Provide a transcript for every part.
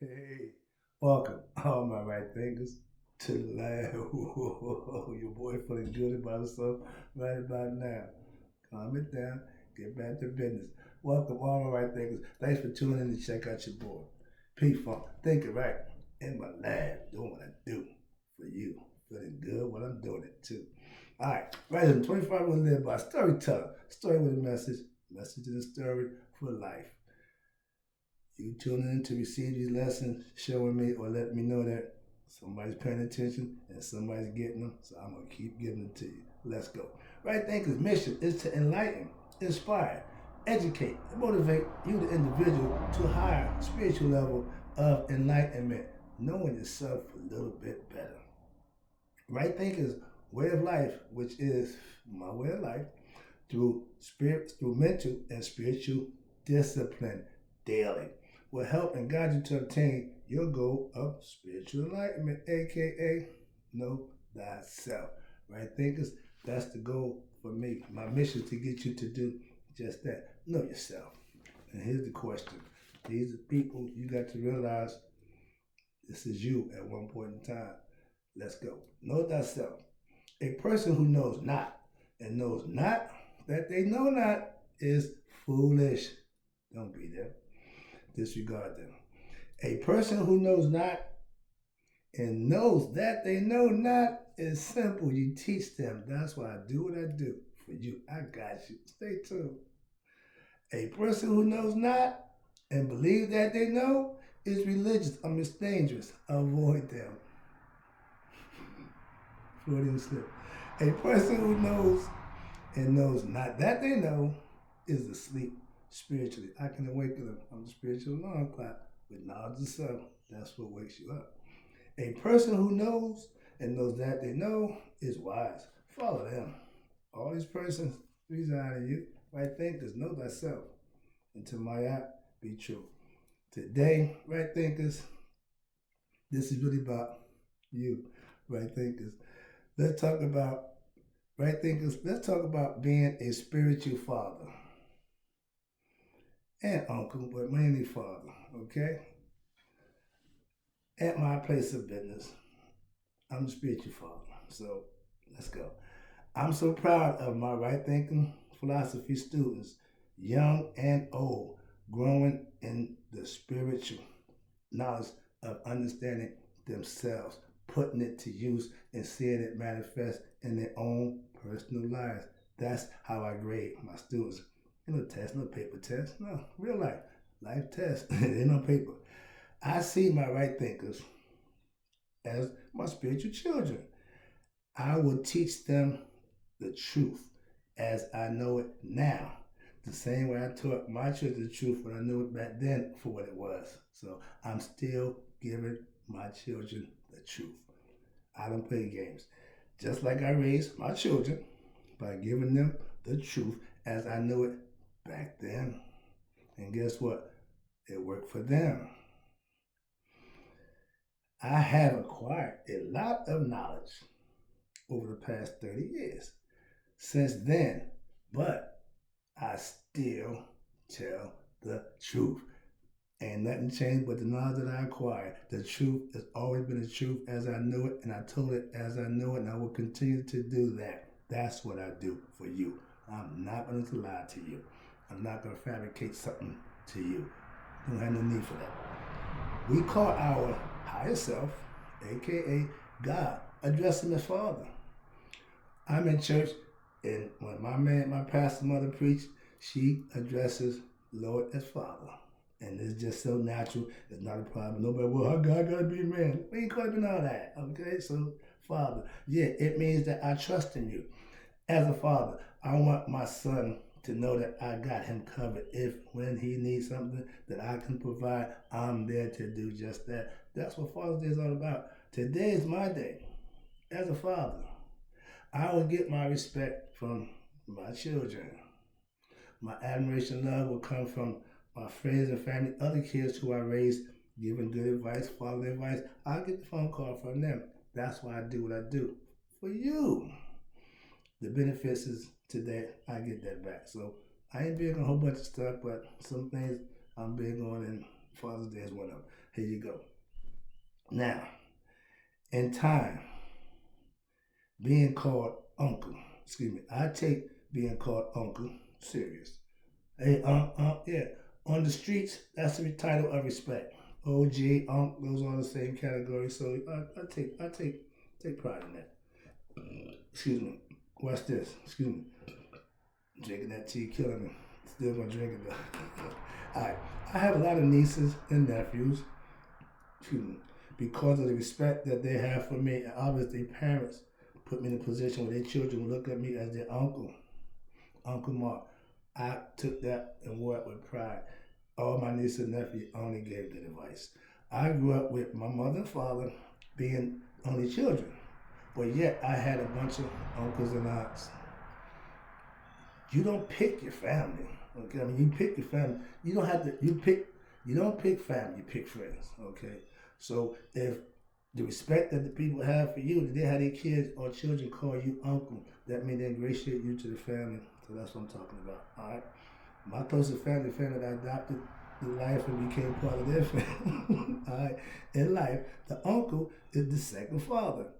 Hey, welcome, all my right thinkers, to the lab. Your boy feeling good about himself right about now. Calm it down, get back to business. Welcome, all my right thinkers. Thanks for tuning in to check out your boy. P Funk, thinking right, in my lab, doing what I do for you. Feeling good while I'm doing it too. All right, right here, 25 will live by storyteller. Story with a message in a story for life. You tuning in to receive these lessons, showing me or letting me know that somebody's paying attention and somebody's getting them. So I'm gonna keep giving them to you. Let's go. Right Thinker's mission is to enlighten, inspire, educate, and motivate you, the individual, to a higher spiritual level of enlightenment, knowing yourself a little bit better. Right Thinker's way of life, which is my way of life, through mental and spiritual discipline daily, will help and guide you to obtain your goal of spiritual enlightenment, aka know thyself. Right thinkers, that's the goal for me. My mission is to get you to do just that. Know yourself. And here's the question. These are people you got to realize this is you at one point in time. Let's go. Know thyself. A person who knows not and knows not that they know not is foolish. Don't be them. Disregard them. A person who knows not and knows that they know not is simple. You teach them. That's why I do what I do for you. I got you. Stay tuned. A person who knows not and believes that they know is religious. It's dangerous. Avoid them. Freudian slip. A person who knows and knows not that they know is asleep spiritually. I can awaken them. I'm the spiritual alarm clock with knowledge of self. That's what wakes you up. A person who knows and knows that they know is wise. Follow them. All these persons reside in you. Right thinkers, know thyself. And to my app, be true. Today, right thinkers, this is really about you, right thinkers. Let's talk about right thinkers. Let's talk about being a spiritual father and uncle, but mainly father. Okay. At my place of business, I'm the spiritual father. So let's go. I'm so proud of my right thinking philosophy students, young and old, growing in the spiritual knowledge of understanding themselves, putting it to use, and seeing it manifest in their own personal lives. That's how I grade my students. No test, no paper test, no, real life test, ain't no paper. I see my right thinkers as my spiritual children. I will teach them the truth as I know it now. The same way I taught my children the truth when I knew it back then for what it was. So I'm still giving my children the truth. I don't play games. Just like I raised my children by giving them the truth as I knew it back then. And guess what? It worked for them. I have acquired a lot of knowledge over the past 30 years since then, but I still tell the truth. Ain't nothing changed but the knowledge that I acquired. The truth has always been the truth as I knew it, and I told it as I knew it, and I will continue to do that. That's what I do for you. I'm not going to lie to you. I'm not going to fabricate something to you. Don't have no need for that. We call our higher self, aka God, address him as Father. I'm in church, and when my pastor mother preached, she addresses Lord as Father. And it's just so natural. It's not a problem. Nobody, well, how God gotta be a man? We ain't claiming all that. Okay, so Father, yeah, it means that I trust in you. As a father, I want my son to know that I got him covered. If when he needs something that I can provide, I'm there to do just that. That's what Father's Day is all about. Today is my day as a father. I will get my respect from my children. My admiration and love will come from my friends and family, other kids who I raised, giving good advice, following advice. I'll get the phone call from them. That's why I do what I do. For you. The benefits is today, I get that back. So I ain't big on a whole bunch of stuff, but some things I'm big on, and Father's Day is one of them. Here you go. Now, in time, being called uncle, I take being called uncle serious. Hey, yeah. On the streets, that's the title of respect. OG, those are the same category. So I take pride in that. Excuse me. Watch this. Excuse me. Drinking that tea, killing me. Still gonna drink it though. Alright. I have a lot of nieces and nephews. Excuse me. Because of the respect that they have for me, and obviously parents put me in a position where their children look at me as their uncle, Uncle Mark. I took that and wore it with pride. All my nieces and nephews only gave good advice. I grew up with my mother and father being only children, but yet I had a bunch of uncles and aunts. You don't pick your family. Okay, I mean you pick your family. You don't have to. You don't pick family. You pick friends. Okay, so if the respect that the people have for you, that they have their kids or children call you uncle, that means they ingratiate you to the family. So that's what I'm talking about. All right. My closest family, that I adopted in life and became part of their family. All right. In life, the uncle is the second father.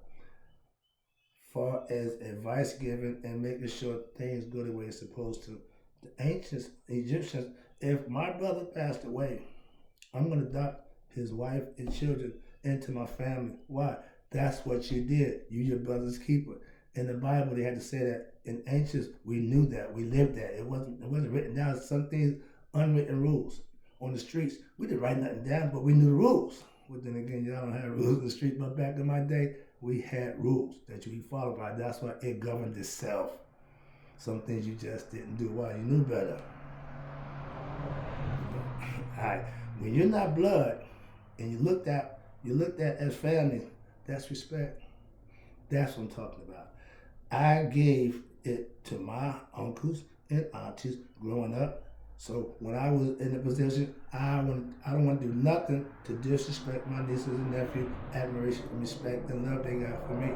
Far as advice giving and making sure things go the way it's supposed to. The ancient Egyptians, if my brother passed away, I'm going to adopt his wife and children into my family. Why? That's what you did. You your brother's keeper. In the Bible, they had to say that. In ancients, we knew that. We lived that. It wasn't written down. Some things, unwritten rules. On the streets, we didn't write nothing down, but we knew the rules. But then again, y'all don't have rules in the street. But back in my day, we had rules that you followed by. That's why it governed itself. Some things you just didn't do. Why? You knew better. All right. When you're not blood, and you looked at as family, that's respect. That's what I'm talking about. I gave it to my uncles and aunties growing up. So when I was in the position, I don't want to do nothing to disrespect my nieces and nephews, admiration, respect, and love they got for me.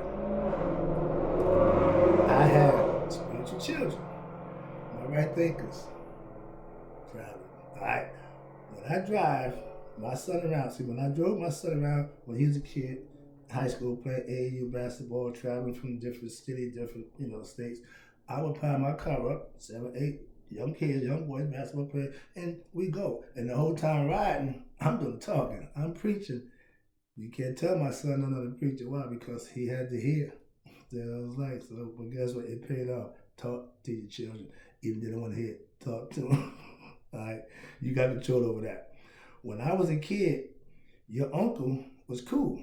I have spiritual children, my right thinkers. Proud. All right. When I drive my son around, when I drove my son around when he was a kid, high school, playing AAU basketball, traveling from different cities, different states, I would pile my car up, 7, 8 young kids, young boys, basketball players, and we go. And the whole time riding, I'm doing talking, I'm preaching. You can't tell my son another preacher. Why? Because he had to hear. That I was like, so, but guess what? It paid off. Talk to your children, even if they don't want to hear it. Talk to them. All right, you got control over that. When I was a kid, your uncle was cool.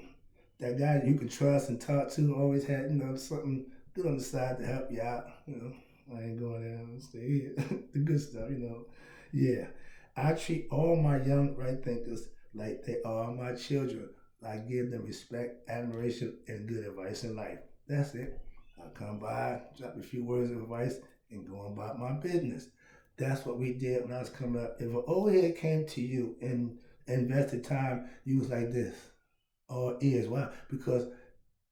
That guy you could trust and talk to, always had something good on the side to help you out. I ain't going there. I'm stay here. The good stuff. Yeah, I treat all my young right thinkers like they are my children. I give them respect, admiration, and good advice in life. That's it. I come by, drop a few words of advice, and go about my business. That's what we did when I was coming up. If an old head came to you and invested time, you was like this. All ears. Why? Because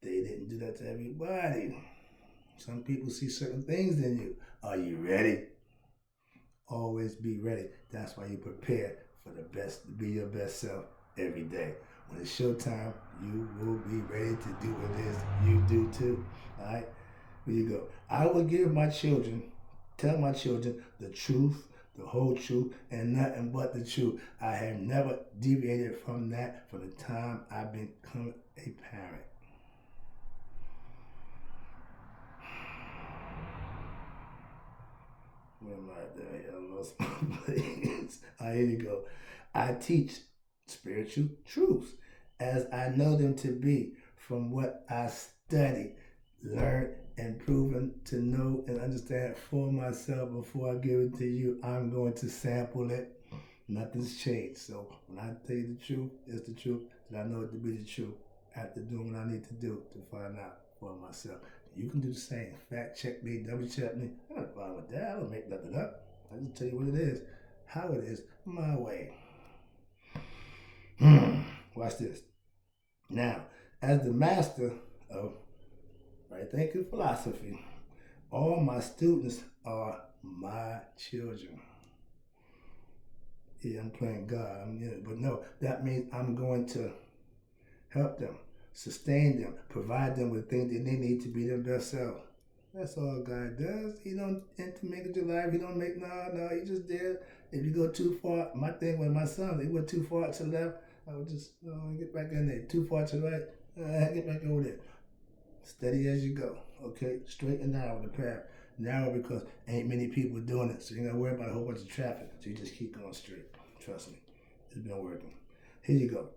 they didn't do that to everybody. Some people see certain things in you. Are you ready? Always be ready. That's why you prepare for the best, to be your best self every day. When it's showtime, you will be ready to do what it is you do too. All right? Here you go. I will tell my children the truth, the whole truth, and nothing but the truth. I have never deviated from that from the time I've become a parent. Where am I there? I lost my place. Here you go. I teach spiritual truths as I know them to be from what I study, learned, and proven to know and understand for myself before I give it to you. I'm going to sample it. Nothing's changed. So when I tell you the truth, it's the truth, and I know it to be the truth after doing what I need to do to find out for myself. You can do the same. Fact check me, double check me. I don't bother with that. I don't make nothing up. I just tell you what it is, how it is, my way. Watch this. Now, as the master of right thinking philosophy, all my students are my children. Yeah, I'm playing God. But no, that means I'm going to help them, sustain them, provide them with things that they need to be their best self. That's all God does. He don't intermingle your life. He don't make no. He just did. If you go too far, my thing with my son, he went too far to the left. I would just get back in there. Too far to the right, get back over there. Steady as you go. Okay, straight and narrow the path. Narrow because ain't many people doing it, so you ain't gotta worry about a whole bunch of traffic. So you just keep going straight. Trust me, it's been working. Here you go.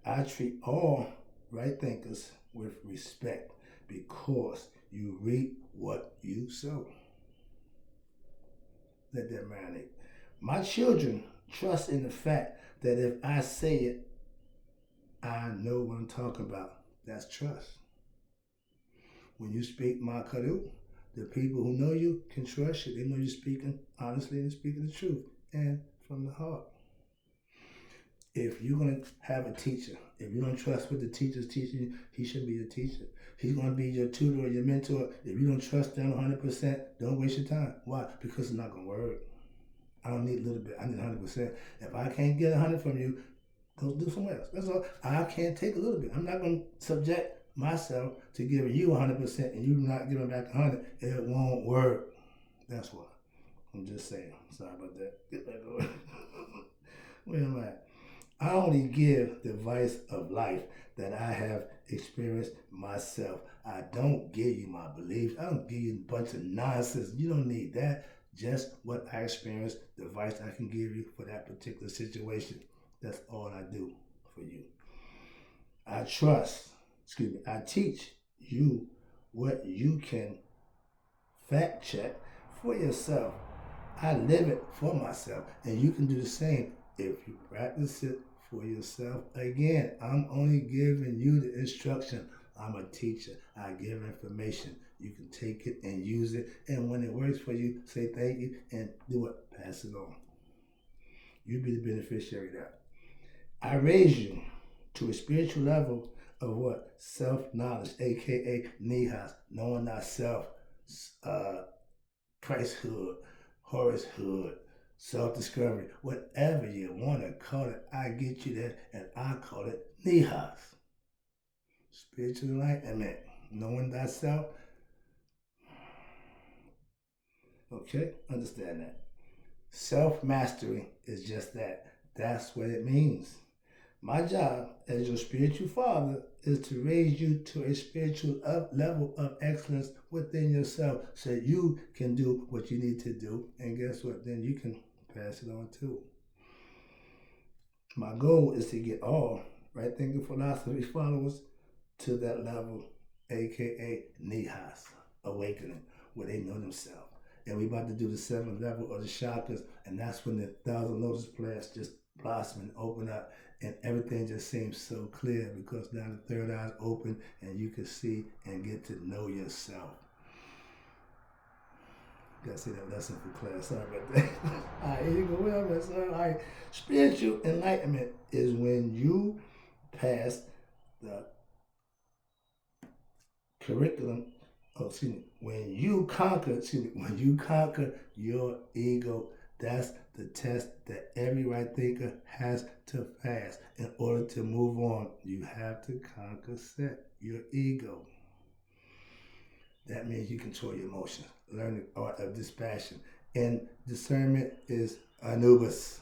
I treat all right thinkers with respect because you reap what you sow. Let that marinate. My children trust in the fact that if I say it, I know what I'm talking about. That's trust. When you speak Makaru, the people who know you can trust you. They know you're speaking honestly and speaking the truth and from the heart. If you're going to have a teacher, if you don't trust what the teacher's teaching you, he shouldn't be your teacher. He's going to be your tutor or your mentor. If you don't trust them 100%, don't waste your time. Why? Because it's not going to work. I don't need a little bit. I need 100%. If I can't get 100 from you, go do somewhere else. That's all. I can't take a little bit. I'm not going to subject myself to giving you 100% and you not giving back 100. It won't work. That's why. I'm just saying. Sorry about that. Get back over. Where am I? I only give the advice of life that I have experienced myself. I don't give you my beliefs. I don't give you a bunch of nonsense. You don't need that. Just what I experienced, the advice I can give you for that particular situation. That's all I do for you. I teach you what you can fact check for yourself. I live it for myself, and you can do the same if you practice it for yourself. Again, I'm only giving you the instruction. I'm a teacher. I give information. You can take it and use it, and when it works for you, say thank you and do it. Pass it on. You be the beneficiary of that. I raise you to a spiritual level of what? Self-knowledge, aka nihas, knowing thyself, Christhood, Horacehood, self-discovery, whatever you want to call it, I get you there, and I call it nihas. Spiritual enlightenment, knowing thyself. Okay, understand that. Self-mastery is just that. That's what it means. My job as your spiritual father is to raise you to a spiritual level of excellence within yourself so you can do what you need to do. And guess what? Then you can pass it on too. My goal is to get all right thinking philosophy followers to that level, aka Nihas, awakening, where they know themselves. And we about to do the 7th level of the chakras, and that's when the 1,000 lotus plants just blossom and open up, and everything just seems so clear because now the third eye is open and you can see and get to know yourself. Gotta say that lesson for class. Sorry about that. All right, here you go. Well, that's all right. Spiritual enlightenment is when you pass the curriculum. When you conquer your ego. That's the test that every right thinker has to pass. In order to move on, you have to conquer your ego. That means you control your emotions. Learn the art of dispassion. And discernment is Anubis.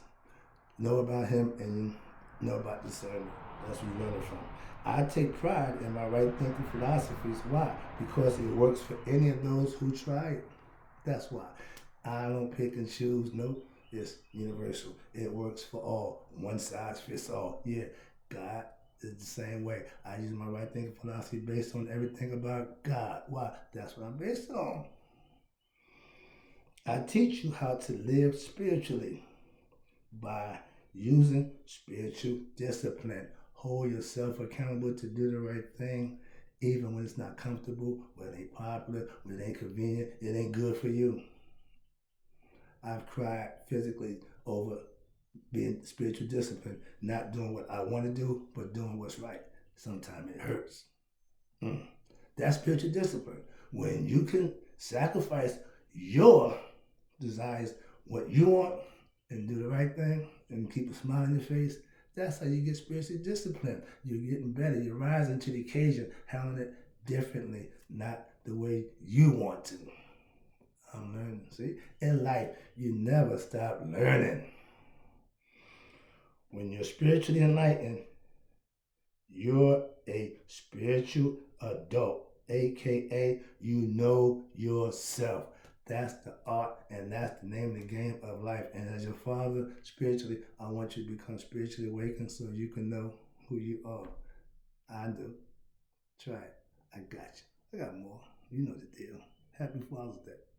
Know about him and know about discernment. That's where you learn it from. I take pride in my right thinking philosophies. Why? Because it works for any of those who try it. That's why. I don't pick and choose. No, it's universal. It works for all. One size fits all. Yeah, God is the same way. I use my right thinking philosophy based on everything about God. Why? That's what I'm based on. I teach you how to live spiritually by using spiritual discipline. Hold yourself accountable to do the right thing, even when it's not comfortable, when it ain't popular, when it ain't convenient, it ain't good for you. I've cried physically over being spiritual discipline, not doing what I want to do, but doing what's right. Sometimes it hurts. That's spiritual discipline. When you can sacrifice your desires, what you want, and do the right thing, and keep a smile on your face, that's how you get spiritually disciplined. You're getting better. You're rising to the occasion, handling it differently, not the way you want to. I'm learning. See, in life, you never stop learning. When you're spiritually enlightened, you're a spiritual adult, aka you know yourself. That's the art and that's the name of the game of life. And as your father, spiritually, I want you to become spiritually awakened so you can know who you are. I do. Try it. I got you. I got more. You know the deal. Happy Father's Day.